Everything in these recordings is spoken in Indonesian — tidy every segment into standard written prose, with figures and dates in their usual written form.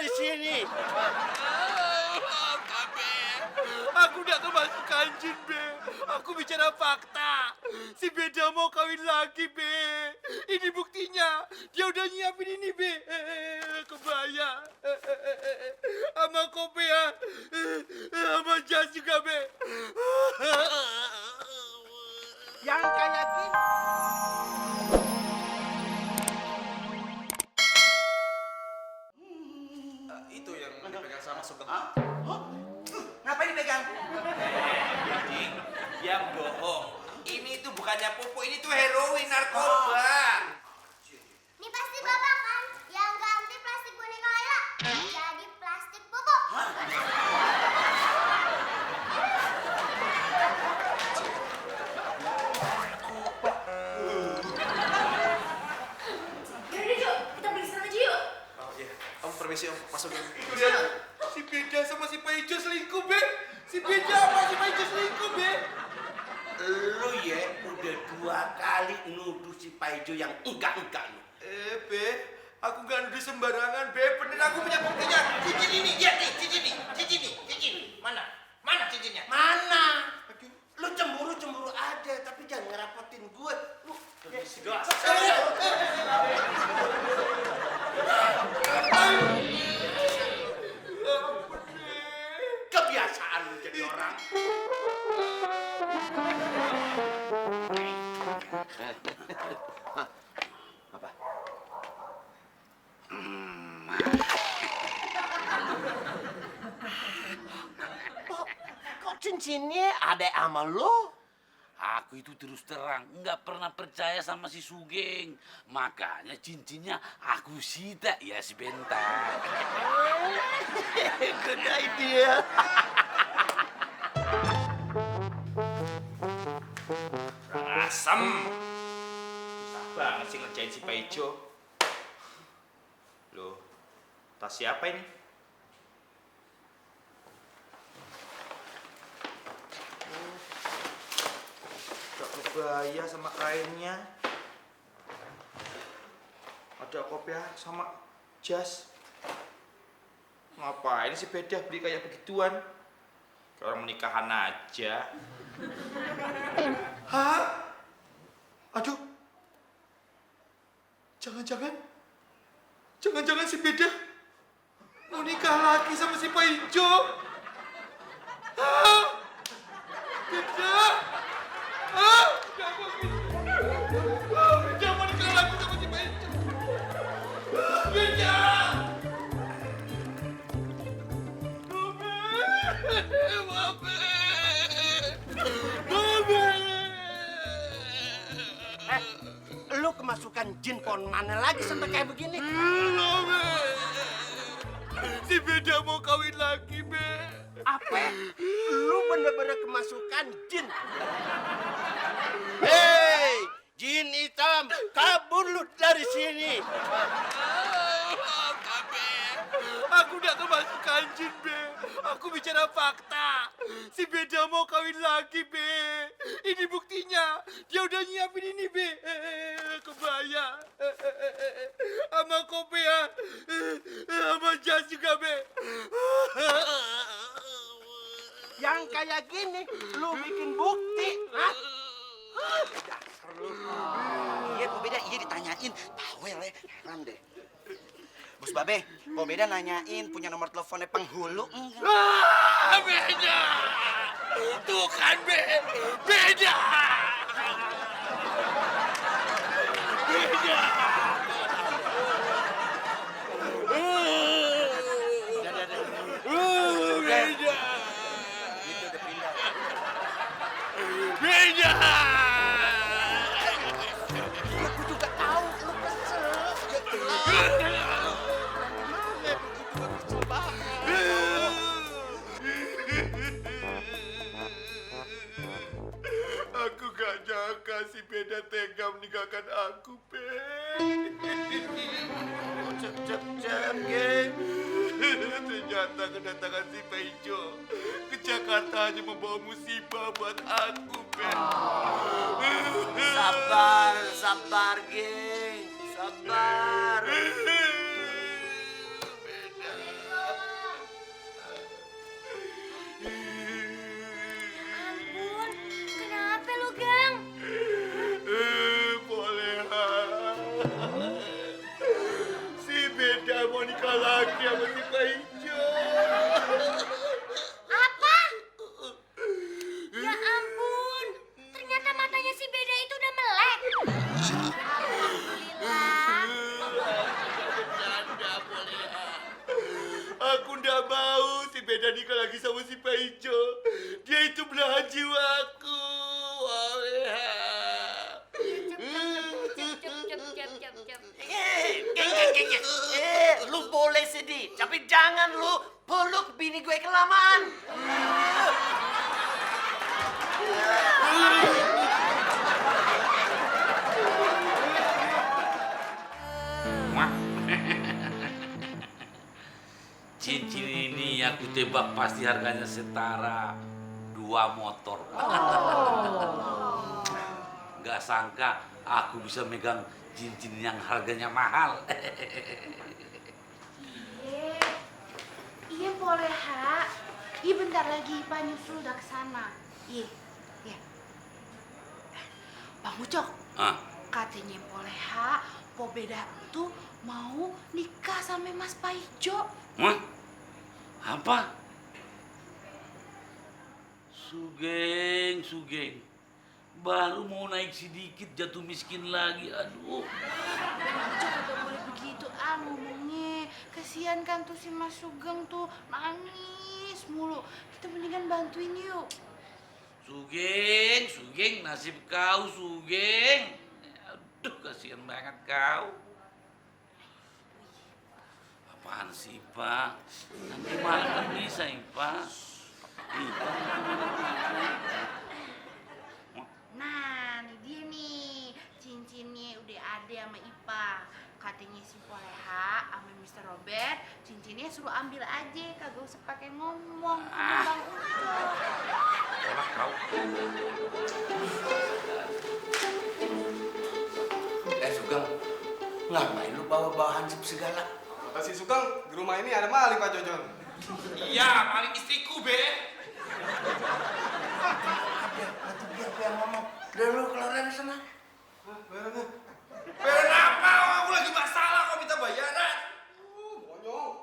dari sini. Aku udah kemasukan jin, Be. Aku bicara fakta. Si Beda mau kawin lagi, Be. Ini buktinya. Dia udah nyiapin ini, Be. Kebaya. Sama kopea. Sama jas juga, Be. Yang kayak gini. Itu yang dipegang sama Sugeng. Ngapain dipegang? Jadi, dia bohong. Ini tuh bukannya pupuk, ini tuh heroin, narkoba. Ini pasti bapak kan yang ganti plastik boneka Layla jadi plastik pupuk. Yaudah, Jo, kita pergi sana aja yuk. Oh iya, Om permisi Om, masuk dulu. Itu dia, si Beda sama si Pak Ijo selingkuh, Be. Si Beda sama si Pak Ijo selingkuh, Be. Lu ya udah 2 kali nuduh si Paijo yang enggak lu. Be, aku nggak nuduh sembarangan, Be. Bener aku punya buktinya. Cincin ini, ya nih, cincin nih, cincin. Mana? Mana cincinnya? Mana? Lu cemburu aja, tapi jangan ngerapotin gue. Lu Gas. kebiasaan lu jadi orang. Apa? Kok cincinnya ada sama lu? Aku itu terus terang nggak pernah percaya sama si Sugeng. Makanya cincinnya aku sita ya si Benta. Good idea. Asam. Susah banget sih ngerjain si Pak Ijo. Loh, tas siapa ini? Kebaya sama kainnya, ada kopiah sama jas. Ngapain sih Beda beli kayak begituan? Kayak orang menikahan aja. Hah? Aduh, jangan-jangan si Beda mau nikah lagi sama si Pak Ijo. Hah? Beda? Ah, jangan nikah lagi sama si Pak Ijo. Beda. Lu kemasukan jin pohon mana lagi sampai kayak begini? Si Beda mau kawin lagi, Be. Apa? Lu bener-bener kemasukan jin? Hei, jin hitam, kabur lu dari sini. Aku udah kemasukan jin, Be. Aku bicara fakta. Si Beda mau kawin lagi, Be. Ini buktinya. Dia udah nyiapin ini, Be. Kebaya. Sama kopea. Sama jas juga, Be. Yang kayak gini, lu bikin bukti, hah? Dasar lu. Iya, kok beda? Iya ditanyain. Bawel ya, heran deh. Bos Babe, kok beda nanyain punya nomor teleponnya penghulu enggak? Beda. Tuh kan, Be. Beda. Beda. Beda. Itu udah pindah. Beda. Aku juga tahu, lu kesel. Aku gak nyangka si Beda tega meninggalkan aku, Be. Cep, geng. Ternyata kedatangan si Pak Ijo ke Jakarta hanya membawa musibah buat aku, Be. Sabar, geng. Sabar. Beda. aku, Oleha. Lu boleh sedih, tapi jangan lu peluk bini gue kelamaan. Wah. Cincin ini aku tebak pasti harganya setara 2 motor. Gak sangka aku bisa megang cincin yang harganya mahal. Iya boleh, Ha. Iya bentar lagi Ipa nyusul udah kesana. Iya, iya. Bang Ucok, Ah, katanya boleh, Ha. Po Beda tuh mau nikah sama Mas Paijo. Hah? Apa? Sugeng, Sugeng. Baru mau naik sedikit jatuh miskin lagi. Aduh. Bang Ucok gak boleh begitu ngomongnya. Kasihan kan tuh si Mas Sugeng tuh nangis mulu. Kita mendingan bantuin yuk. Sugeng, Sugeng, nasib kau, Sugeng. Aduh, kasihan banget kau. Apaan sih, Pak? Nanti malam kan bisa, Pak. Nah, ini dia nih. Cincinnya udah ada sama Ipa. Katanya si Poleha sama Mr. Robert, cincinnya suruh ambil aja, kagak usah pakai ngomong sama Bang Ucok. Tolak kau. Sugeng, ngapain lu bawa-bawa hansip segala? Kata si Sugeng, di rumah ini ada maling Pak Jojon. Iya, maling istriku, Be. Ada, nanti biar gue yang ngomong. Udah lu keluar dari sana. Bayarannya. Bayaran apa? Aku lagi masalah kok minta bayaran. Bonyong.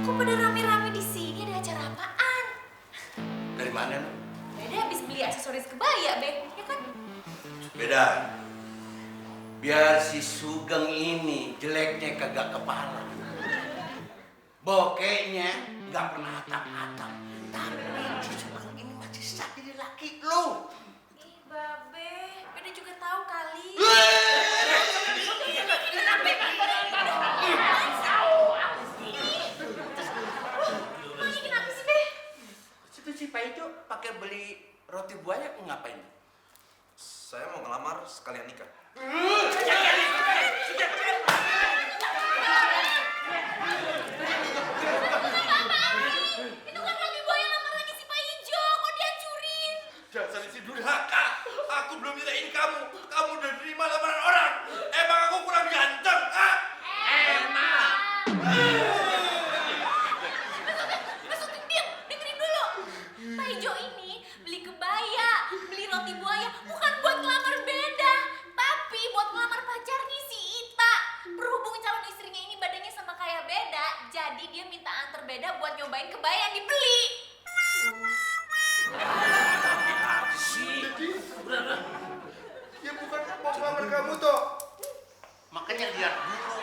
Kok pada rame-rame di sini? Ada acara apaan? Dari mana lu? Beda habis beli aksesoris kebaya, Be. Ya kan? Beda. Biar si Sugeng ini jeleknya kagak kepala. Bokehnya nggak pernah atap-atap. Tapi si Sugeng ini masih sah jadi laki lu. Ih, Babe. Beda juga tahu kali. Emangnya kenapa sih, Be? Situ si Pak Ijo pakai beli roti buaya ngapain? Saya mau ngelamar sekalian nikah. Itu kan roti buaya lamarannya si Pak Ijo. Kok dihancurin? Dasar si durhaka. Aku belum mintain kamu. Kamu udah terima lamaran orang. Emang aku kurang ganteng, ah? Masukin diam, dengerin dulu. Pak Ijo ini beli kebaya, beli roti buaya bukan buat ngelamar Beda, tapi buat ngelamar pacarnya si Ita. Berhubung calon istrinya ini badannya sama kayak Beda, jadi dia minta antar Beda buat nyobain kebaya yang dibeli. Apa sih? Udah. Ya bukan mau ngelamar kamu toh. Makanya lihat dulu